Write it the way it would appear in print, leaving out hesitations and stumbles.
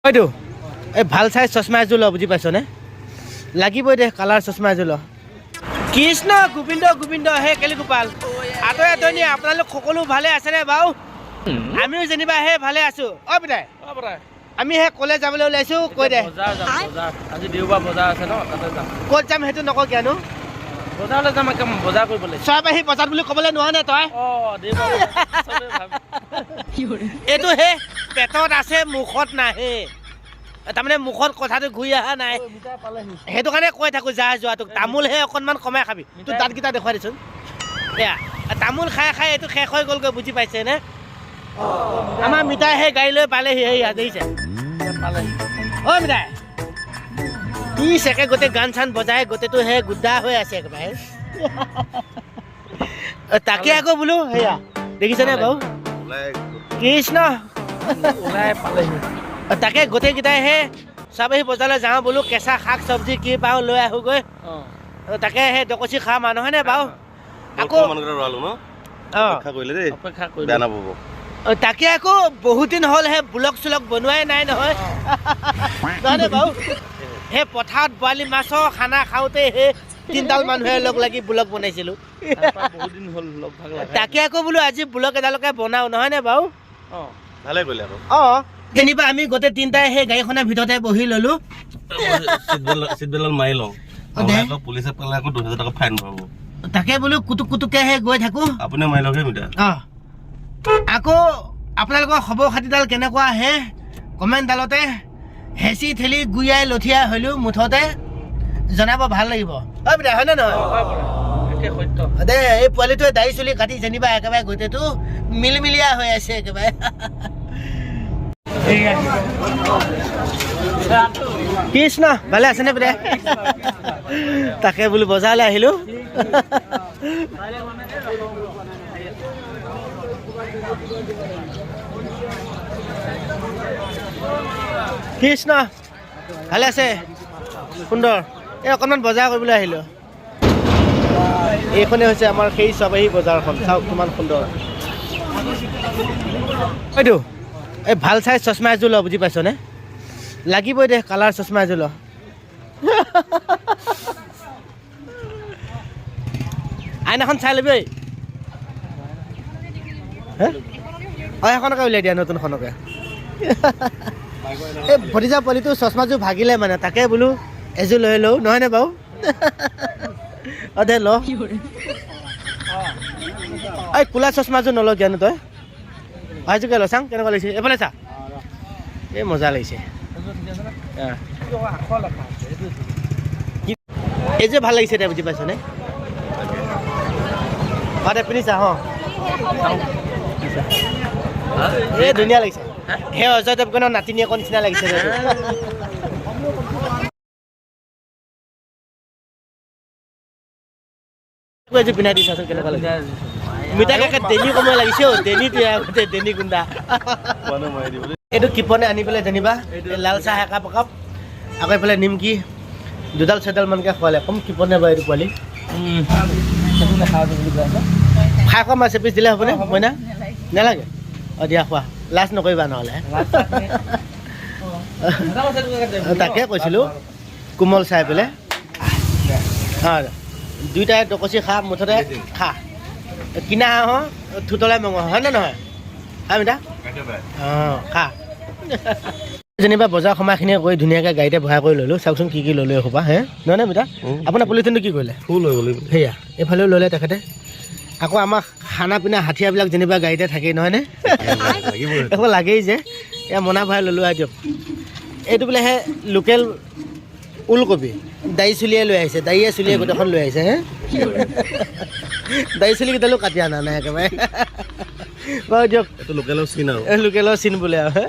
হয়তো এই ভাল চাই চশমা এযোৰ ল বুজি পাইছনে লাগিবই দে কালাৰ চশমা এযোৰ ল কৃষ্ণ গোবিন্দ গোবিন্দ হে কেলি গোপাল আতই আতই নি আপোনালোক সকলো ভালে আছেনে বাৰু আমিও যেনিবা হে ভালে আছো অ বিদায় আমি হে কলেজ যাবলৈ ওলাইছো কৈ দে আজি দেওবাৰ বজাৰ আছে ন তাতে যাম ক'ত যাম সেইটো নকওঁ কিয়নো বজাৰলৈ যাম একদম বজাৰ কৰিবলৈ চব আহি বজাৰ বুলি ক'বলৈ নোৱাৰে নে তই দেওবাৰ এইটো হে পেটত আছে মুখত নাহে তাৰমানে মুখত কথাটো ঘূৰি অহা নাই সেইটো কাৰণে কৈ থাকো যা যোৱা তোক তামোলহে অকণমান কমাই খাবি তোৰ দাঁতকেইটা দেখুৱাই দেচোন এয়া তামোল খাই খাই এইটো শেষ হৈ গ'লগৈ বুজি পাইছে নে আমাৰ মিঠাই সেই গাড়ী লৈ পালেহি সেই দেখিছে অ মিঠাই কি চেকে গোটেই গান চান বজাই গোটেইটো সেই গুদ্দা হৈ আছে একেবাৰে তাকে আকৌ বোলো সেয়া দেখিছেনে বাৰু কৃষ্ণ ওলাই পালেহি তাকে গোটেইকেইটাই হে চব আহি বজাৰলৈ যাওঁ বোলো কেঁচা শাক চব্জি কি পাওঁ লৈ আহোগৈ তাকে সেই ডকচি খোৱা মানুহ হয়নে বাৰু আকৌ তাকে আকৌ বহুত দিন হ'ল সেই ব্লগ চলগ বনোৱাই নাই নহয় নহয়নে বাৰু সেই পথাৰত বৰালি মাছৰ খানা খাওঁতে সেই তিনিডাল মানুহে লগ লাগি ব্লগ বনাইছিলোঁ তাকে আকৌ বোলো আজি ব্লগ এডালকে বনাওঁ নহয়নে বাৰু ভালে কৰিলে অঁ যেনিবা আমি গোটেই তিনিটাই সেই গাড়ীখনৰ ভিতৰতে বহি ললো মাৰি লওঁ পুলিচে পালে আকৌ 2000 টকা ফাইন ভৰাব তাকে বোলো কুটুক কুটুককে সেই গৈ থাকো আপুনি মাৰি লওক মিটাৰ আকৌ আপোনালোকৰ খবৰ খাতিডাল কেনেকুৱা আহে কমেণ্টডালতে হেঁচি ঠেলি গুৰিয়াই লঠিয়া হলো মুঠতে জনাব ভাল লাগিব হয় বিদা হয়নে নহয় দে এই পোৱালিটোৱে দাড়ি চুলি কাটি যেনিবা একেবাৰে গোটেইটো মিলমিলিয়া হৈ আছে একেবাৰে কৃষ্ণ ভালে আছেনে বিদা তাকে বোলো বজাৰলৈ আহিলো কৃষ্ণ ভালে আছে সুন্দৰ এই অকণমান বজাৰ কৰিবলৈ আহিলো এইখনে হৈছে আমাৰ সেই চবাহী বজাৰখন চাওক কিমান সুন্দৰ হয়তো এই ভাল চাই চশমা এযোৰ ল বুজি পাইছনে লাগিবই দে কালাৰ চশমা এযোৰ ল আইনাখন চাই ল'বি এখনকে উলিয়াই দিয়া নতুনখনকে এই ভতিজা পোৱালিটো চশমাযোৰ ভাগিলে মানে তাকে বোলো এযোৰ লৈ লওঁ নহয়নে বাৰু দে ল এই কোলা চশমাযোৰ নল কিয়নো তই এইযোৰকে ল চাওঁ কেনেকুৱা লাগিছে এইফালে চা এই মজা লাগিছে এইযোৰ ভাল লাগিছে দে বুজি পাইছনে দে পিন্ধি চা এই ধুনীয়া লাগিছে সেই অজয় দেৱগনৰ নাতিনীয়েকৰ নিচিনা লাগিছে এযোৰ পিন্ধাই দি চাচোন কেনেকুৱা লাগিছে মিঠাকে দেনি কমই লাগিছে দেনিটোৱে দেনি গুণ্ডা এইটো কিপনে আনি পেলাই যেনিবা লাল চাহ একাপ একাপ আকৌ এইফালে নিমকি দুডাল ছয়ডাল মানকৈ খোৱালে কম কিপনে বাৰু এইটো পোৱালি খাই খোৱা মাছ এপিচ দিলে হ'বনে মইনা নালাগে দিয়া খোৱা লাজ নকৰিবা নহ'লে তাকে কৈছিলোঁ কোমল চাই পেলাই দুইটাই ডকচি খা মুঠতে খা কিনা হাঁহৰ থুতলাই মঙহ হয়নে নহয় মিতা খা যেনিবা বজাৰ সমাৰখিনিয়ে গৈ ধুনীয়াকৈ গাড়ীতে ভৰাই কৰি ল'লোঁ চাওকচোন কি কি ল'লোঁ এসোপা হে নহয়নে মিতা আপোনাৰ পলিথিনটো কি কৰিলে সেয়া এইফালেও ল'লে তেখেতে আকৌ আমাৰ খানা পিনা হাথিয়াৰবিলাক যেনিবা গাড়ীতে থাকেই নহয়নে একো লাগেই যে এয়া মনা ভৰাই ল'লোঁ আৰু দিয়ক এইটো বোলে হে লোকেল ওলকবি দাড়ি চুলিয়ে লৈ আহিছে দাড়িয়ে চুলিয়ে গোটেইখন লৈ আহিছে হে দাড়ি চুলিকেইডালো কাটি অনা নাই একেবাৰে বাৰু দিয়ক লোকেলৰ চিন আৰু লোকেলৰ চিন বোলে আৰু